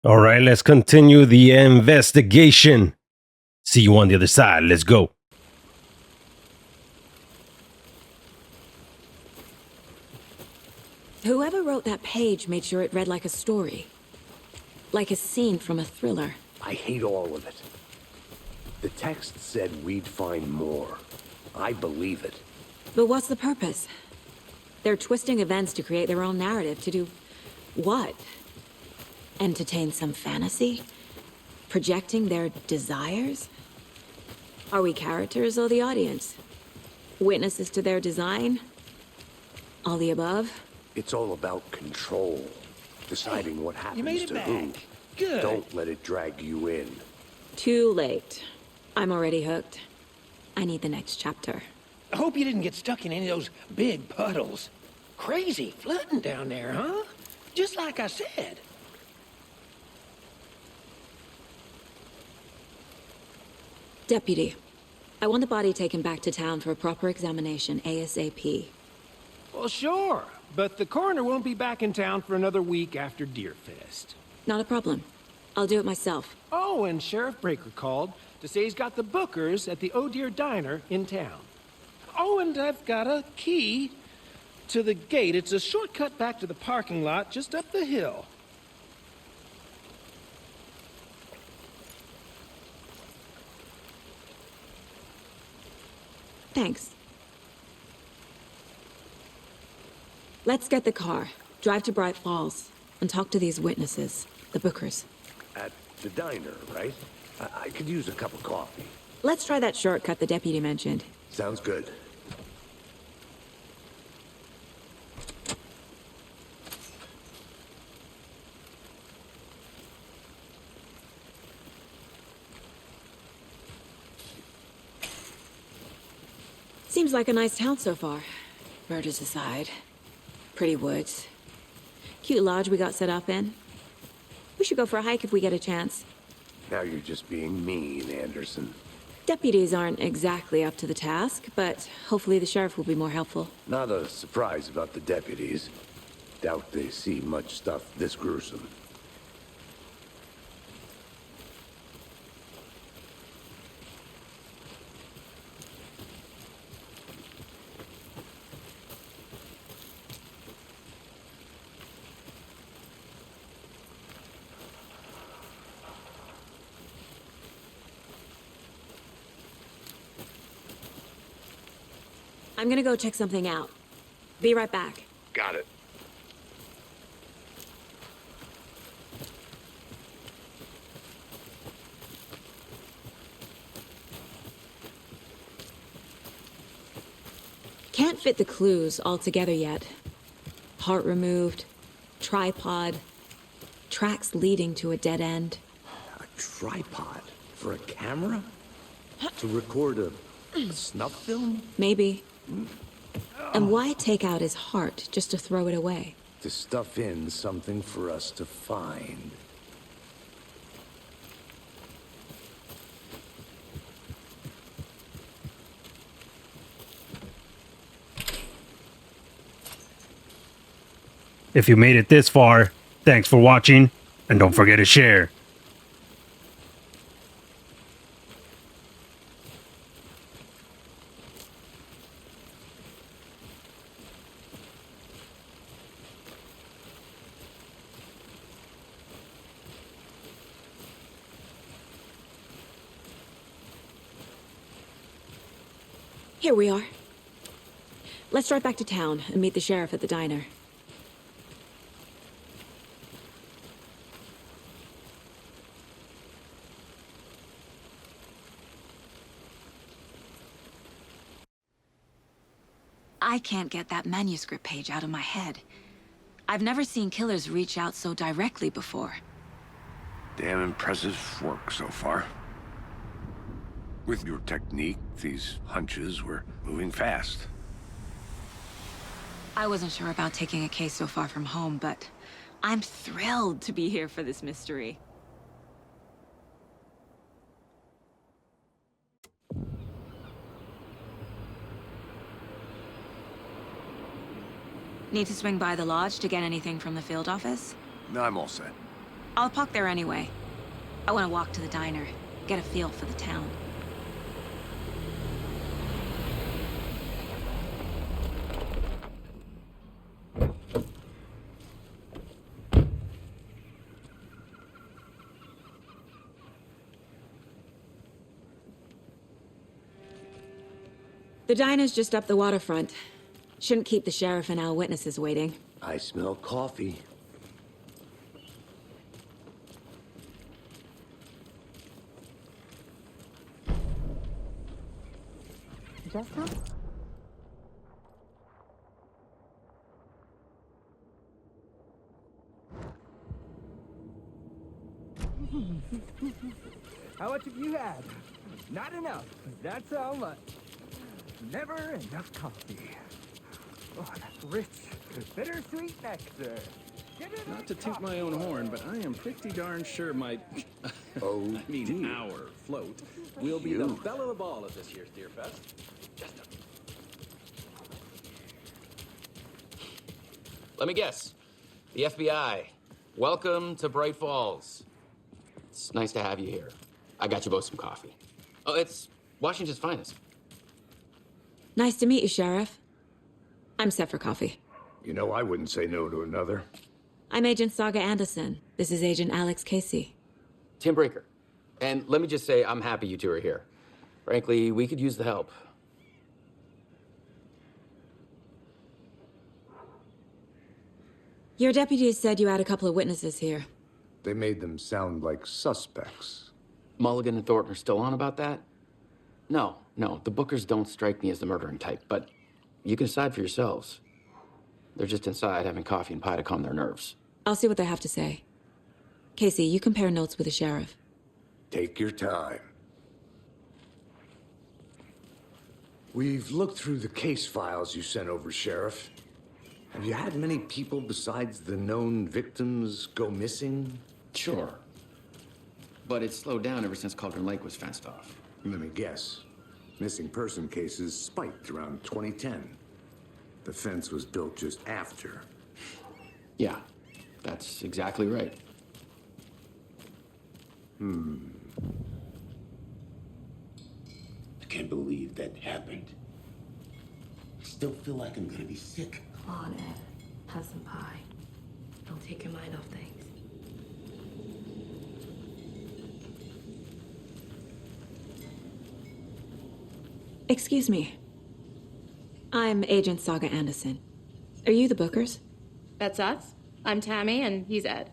All right, let's continue the investigation. See you on the other side. Let's go. Whoever wrote that page made sure it read like a story. Like a scene from a thriller. I hate all of it. The text said we'd find more. I believe it. But what's the purpose? They're twisting events to create their own narrative. To do what? Entertain some fantasy? Projecting their desires? Are we characters or the audience? Witnesses to their design? All the above? It's all about control. Deciding what happens You made it to back. who. Good. Don't let it drag you in. Too late. I'm already hooked. I need the next chapter. I hope you didn't get stuck in any of those big puddles. Crazy flooding down there, huh? Just like I said. Deputy, I want the body taken back to town for a proper examination ASAP. Well, sure, but the coroner won't be back in town for another week after Deerfest. Not a problem. I'll do it myself. Oh, and Sheriff Breaker called to say he's got the bookers at the Oh Dear Diner in town. Oh, and I've got a key to the gate. It's a shortcut back to the parking lot just up the hill. Thanks. Let's get the car, drive to Bright Falls, and talk to these witnesses, the bookers. At the diner, right? I could use a cup of coffee. Let's try that shortcut the deputy mentioned. Sounds good. Seems like a nice town so far. Murders aside. Pretty woods. Cute lodge we got set up in. We should go for a hike if we get a chance. Now you're just being mean, Anderson. Deputies aren't exactly up to the task, but hopefully the sheriff will be more helpful. Not a surprise about the deputies. Doubt they see much stuff this gruesome. I'm gonna go check something out. Be right back. Got it. Can't fit the clues all together yet. Heart removed, tripod, tracks leading to a dead end. A tripod? For a camera? To record a snuff film? Maybe. And why take out his heart just to throw it away? To stuff in something for us to find. If you made it this far, thanks for watching, and don't forget to share. Here we are. Let's drive back to town and meet the sheriff at the diner. I can't get that manuscript page out of my head. I've never seen killers reach out so directly before. Damn impressive work so far. With your technique, these hunches were moving fast. I wasn't sure about taking a case so far from home, but I'm thrilled to be here for this mystery. Need to swing by the lodge to get anything from the field office? No, I'm all set. I'll park there anyway. I want to walk to the diner, get a feel for the town. The diner's just up the waterfront. Shouldn't keep the sheriff and our witnesses waiting. I smell coffee. Just now? How much have you had? Not enough. That's how much. Never enough coffee. Oh, that's rich, bittersweet nectar. Not to toot my own horn, but I am pretty darn sure my, Oh, I mean dear. our float will be the belle of the ball at this year's Deer Fest. Just a... Let me guess. The FBI. Welcome to Bright Falls. It's nice to have you here. I got you both some coffee. Oh, it's Washington's finest. Nice to meet you, Sheriff. I'm set for coffee. You know, I wouldn't say no to another. I'm Agent Saga Anderson. This is Agent Alex Casey. Tim Breaker. And let me just say, I'm happy you two are here. Frankly, we could use the help. Your deputies said you had a couple of witnesses here. They made them sound like suspects. Mulligan and Thornton are still on about that? No, the Bookers don't strike me as the murdering type, but you can decide for yourselves. They're just inside having coffee and pie to calm their nerves. I'll see what they have to say. Casey, you compare notes with the sheriff. Take your time. We've looked through the case files you sent over, Sheriff. Have you had many people besides the known victims go missing? Sure. But it's slowed down ever since Cauldron Lake was fenced off. Let me guess. Missing person cases spiked around 2010. The fence was built just after. Yeah, that's exactly right. I can't believe that happened. I still feel like I'm gonna be sick. Come on, Ed. Have some pie. Don't take your mind off things. Excuse me. I'm Agent Saga Anderson. Are you the Bookers? That's us. I'm Tammy, and he's Ed.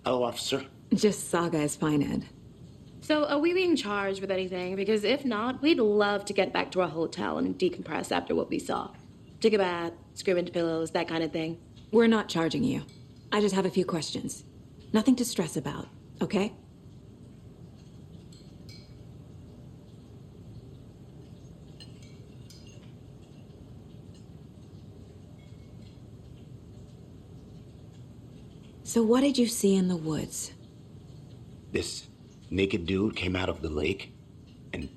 Hello, officer. Just Saga is fine, Ed. So, are we being charged with anything? Because if not, we'd love to get back to our hotel and decompress after what we saw. Take a bath, scream into pillows, that kind of thing. We're not charging you. I just have a few questions. Nothing to stress about, okay? So what did you see in the woods? This naked dude came out of the lake, and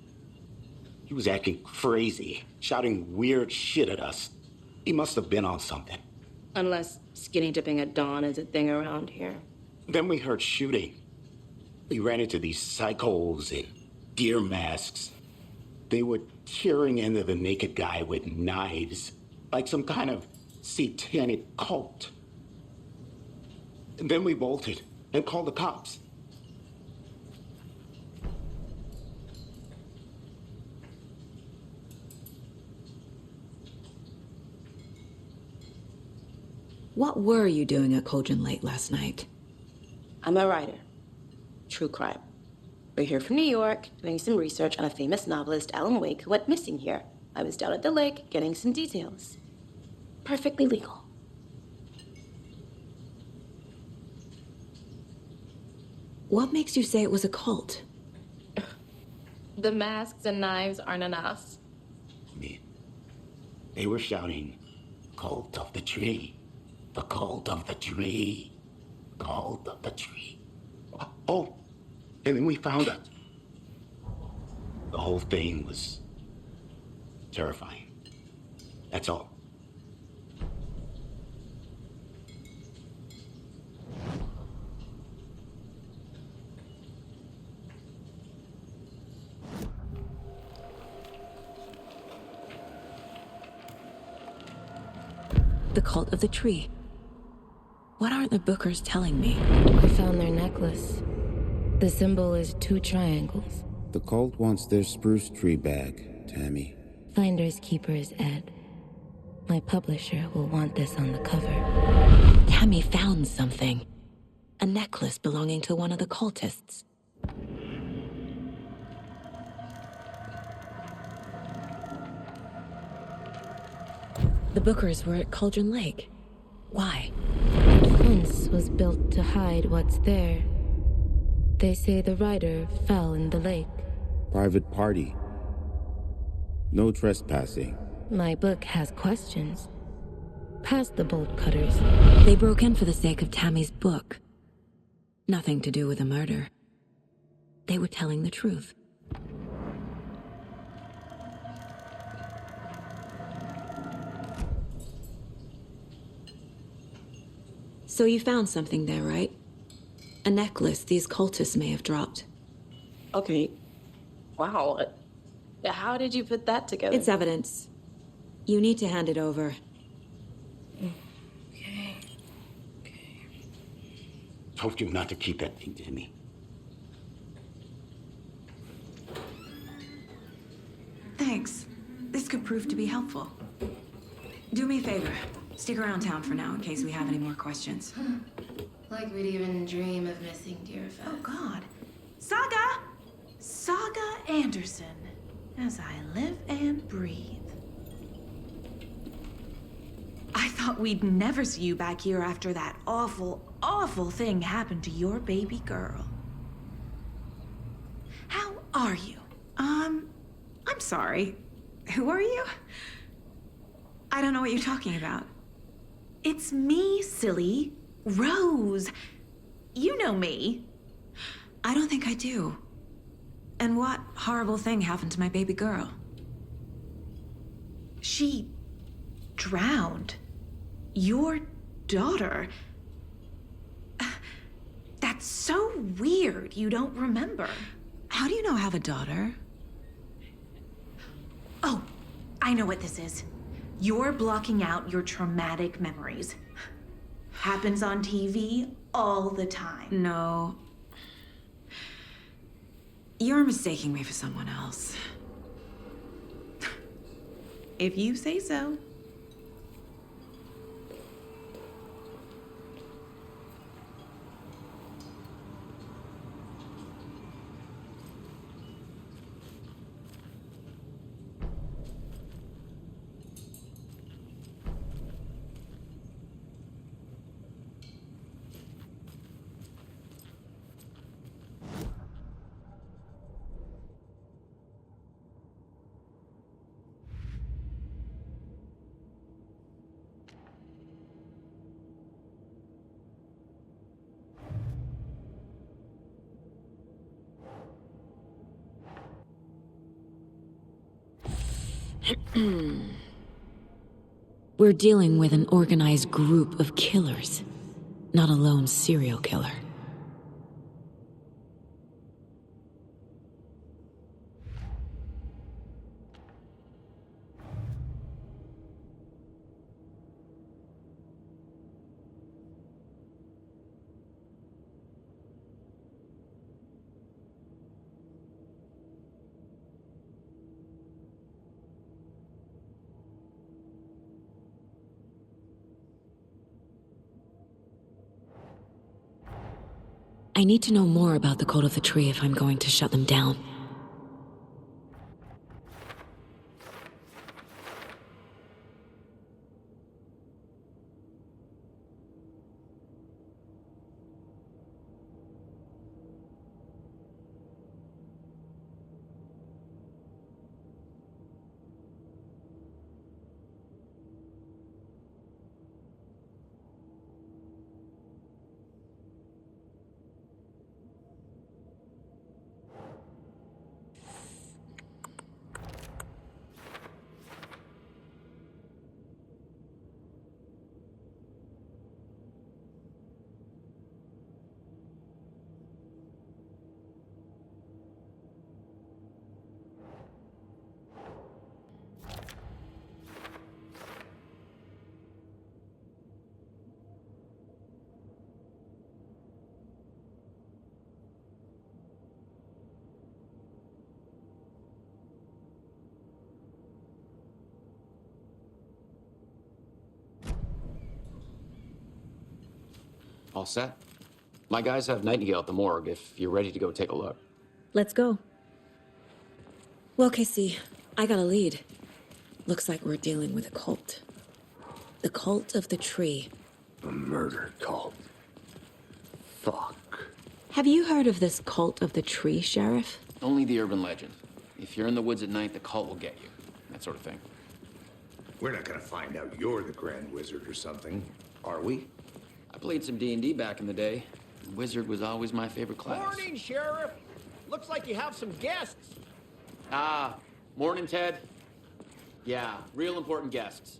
he was acting crazy, shouting weird shit at us. He must have been on something. Unless skinny dipping at dawn is a thing around here. Then we heard shooting. We ran into these psychos in deer masks. They were tearing into the naked guy with knives, like some kind of satanic cult. And then we bolted and called the cops. What were you doing at Cauldron Lake last night? I'm a writer. True crime. We're here from New York, doing some research on a famous novelist, Alan Wake, who went missing here. I was down at the lake, getting some details. Perfectly legal. What makes you say it was a cult? The masks and knives aren't enough. I mean, they were shouting, "Cult of the tree, the cult of the tree, cult of the tree." Oh, and then we found it. The whole thing was terrifying. That's all. The cult of the tree. What aren't the Bookers telling me? I found their necklace. The symbol is 2 triangles. The cult wants their spruce tree back, Tammy. Finders keepers, Ed. My publisher will want this on the cover. Tammy found something. A necklace belonging to one of the cultists. The Bookers were at Cauldron Lake. Why? The fence was built to hide what's there. They say the rider fell in the lake. Private party. No trespassing. My book has questions. Past the bolt cutters. They broke in for the sake of Tammy's book. Nothing to do with the murder. They were telling the truth. So you found something there, right? A necklace these cultists may have dropped. Okay. Wow. How did you put that together? It's evidence. You need to hand it over. Okay. Told you not to keep that thing, Tammy. Thanks. This could prove to be helpful. Do me a favor. Stick around town for now in case we have any more questions. Like we'd even dream of missing Deerfest. Oh, God. Saga! Saga Anderson. As I live and breathe. I thought we'd never see you back here after that awful, awful thing happened to your baby girl. How are you? I'm sorry. Who are you? I don't know what you're talking about. It's me, silly. Rose. You know me. I don't think I do. And what horrible thing happened to my baby girl? She drowned. Your daughter. That's so weird you don't remember. How do you know I have a daughter? Oh, I know what this is. You're blocking out your traumatic memories. Happens on TV all the time. No. You're mistaking me for someone else. If you say so. We're dealing with an organized group of killers, not a lone serial killer. I need to know more about the Cult of the Tree if I'm going to shut them down. All set? My guys have Nightingale at the morgue if you're ready to go take a look. Let's go. Well, Casey, I got a lead. Looks like we're dealing with a cult. The cult of the tree. A murder cult. Fuck. Have you heard of this cult of the tree, Sheriff? Only the urban legend. If you're in the woods at night, the cult will get you. That sort of thing. We're not gonna find out you're the Grand Wizard or something, are we? I played some D&D back in the day. Wizard was always my favorite class. Morning, Sheriff. Looks like you have some guests. Ah, morning, Ted. Yeah, real important guests.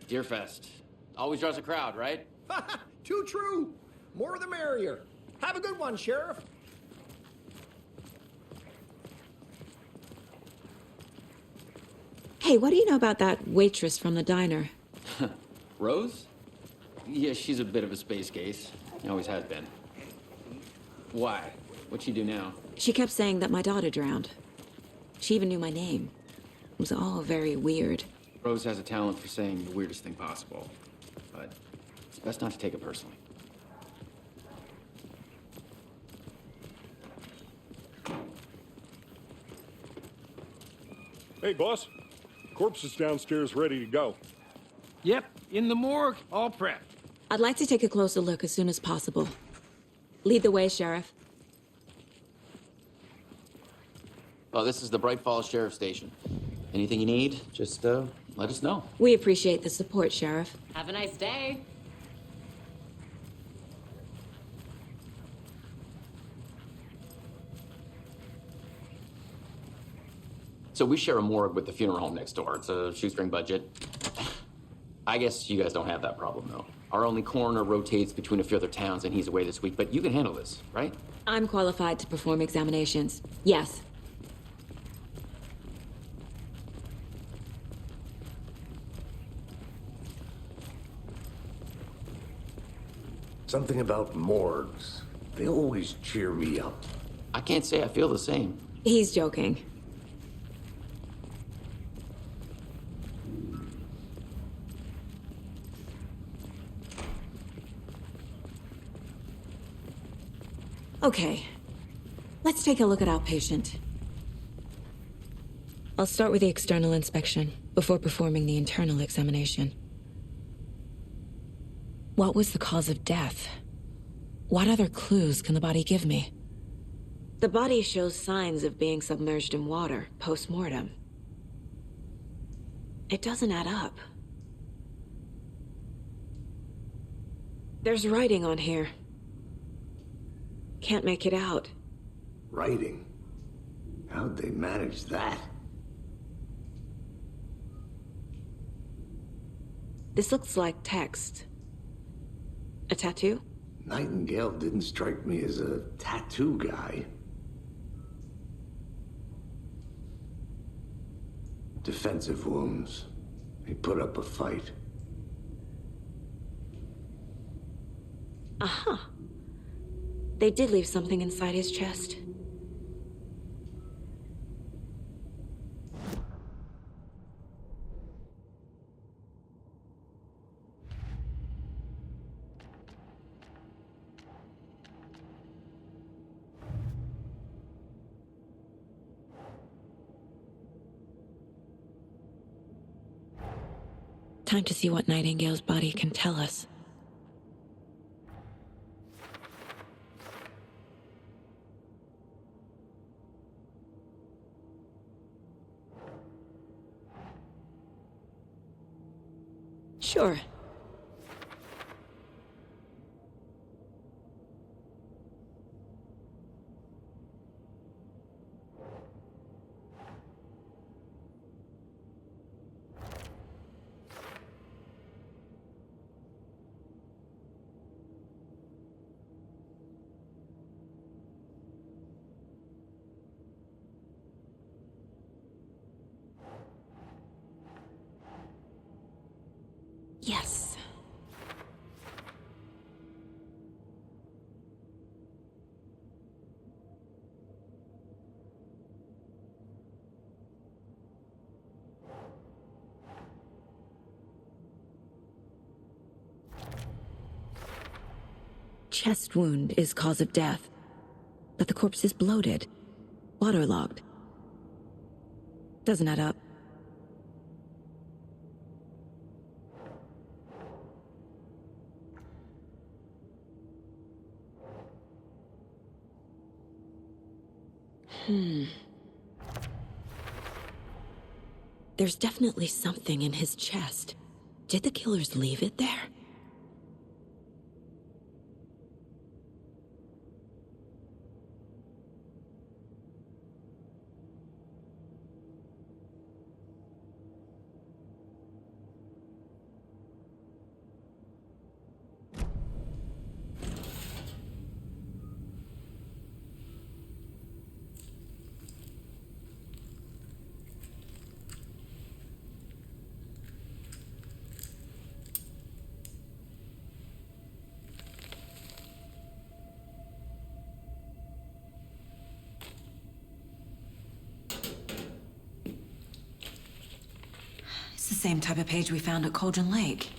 Deerfest. Always draws a crowd, right? Too true. More the merrier. Have a good one, Sheriff. Hey, what do you know about that waitress from the diner? Rose? Yeah, she's a bit of a space case. Always has been. Why? What'd she do now? She kept saying that my daughter drowned. She even knew my name. It was all very weird. Rose has a talent for saying the weirdest thing possible. But it's best not to take it personally. Hey, boss. Corpse is downstairs ready to go. Yep, in the morgue, all prepped. I'd like to take a closer look as soon as possible. Lead the way, Sheriff. Oh, this is the Bright Falls Sheriff Station. Anything you need, just let us know. We appreciate the support, Sheriff. Have a nice day. So we share a morgue with the funeral home next door. It's a shoestring budget. I guess you guys don't have that problem, though. Our only coroner rotates between a few other towns, and he's away this week, but you can handle this, right? I'm qualified to perform examinations. Yes. Something about morgues. They always cheer me up. I can't say I feel the same. He's joking. Okay, let's take a look at our patient. I'll start with the external inspection before performing the internal examination. What was the cause of death? What other clues can the body give me? The body shows signs of being submerged in water post-mortem. It doesn't add up. There's writing on here. Can't make it out. Writing? How'd they manage that? This looks like text. A tattoo? Nightingale didn't strike me as a tattoo guy. Defensive wounds. He put up a fight. Aha. They did leave something inside his chest. Time to see what Nightingale's body can tell us. Sure. Yes. chest wound is cause of death, but the corpse is bloated, waterlogged. Doesn't add up. There's definitely something in his chest. Did the killers leave it there? It's the same type of page we found at Cauldron Lake.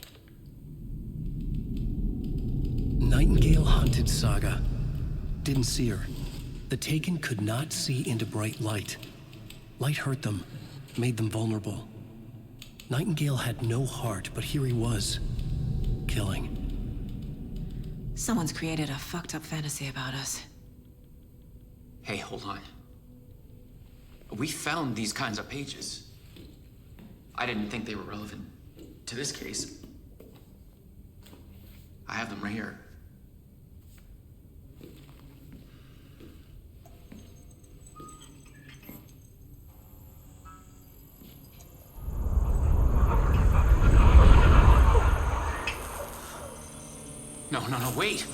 Nightingale Hunted Saga. Didn't see her. The Taken could not see into bright light. Light hurt them, made them vulnerable. Nightingale had no heart, but here he was, killing. Someone's created a fucked up fantasy about us. Hey, hold on. We found these kinds of pages. I didn't think they were relevant to this case. I have them right here. No, wait!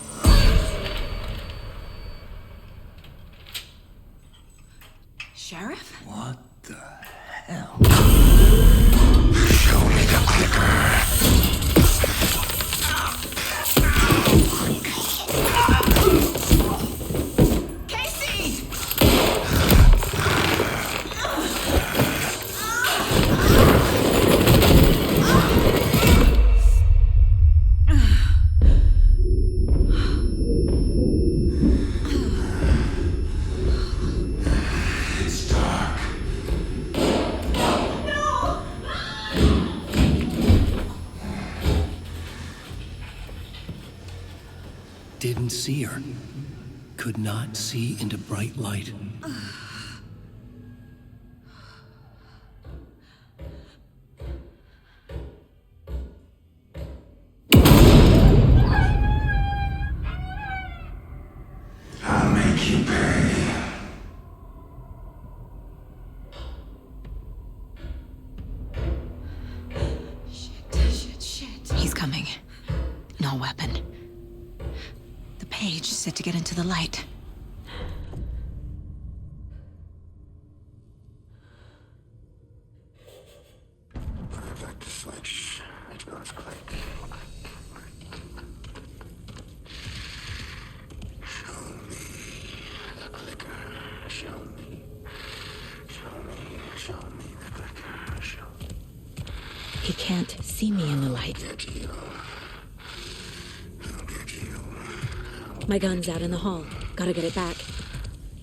Sheriff? What the hell? Show me the clicker. Casey! It's dark. Didn't see her. Could not see into bright light. I'll make you pay. Shit. He's coming. No weapon. The page set to get into the light. I'd like to switch. It goes click. Show me the clicker. Show me the clicker. Show me. He can't see me in the light. My gun's out in the hall. Gotta get it back.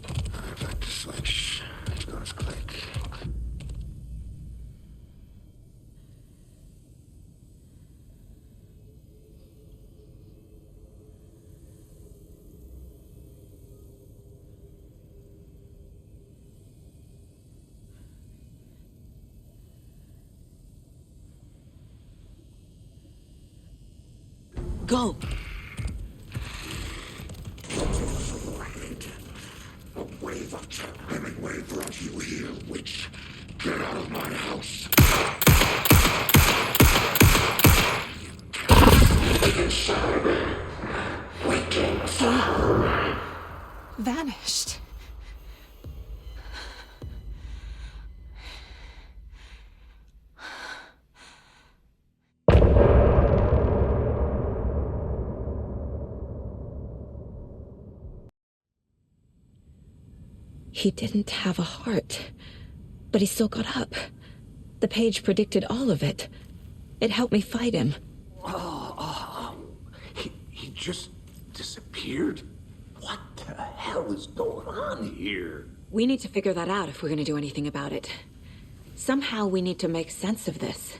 I'd like to switch. It goes click. Go! A wave of Hemingway brought you here, witch. Get out of my house. Inside. Waiting for Vanished. He didn't have a heart, but he still got up. The page predicted all of it. It helped me fight him. He just disappeared. disappeared? What the hell is going on here? We need to figure that out if we're gonna do anything about it. Somehow we need to make sense of this.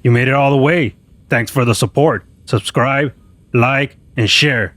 You made it all the way. Thanks for the support. Subscribe, like, and share.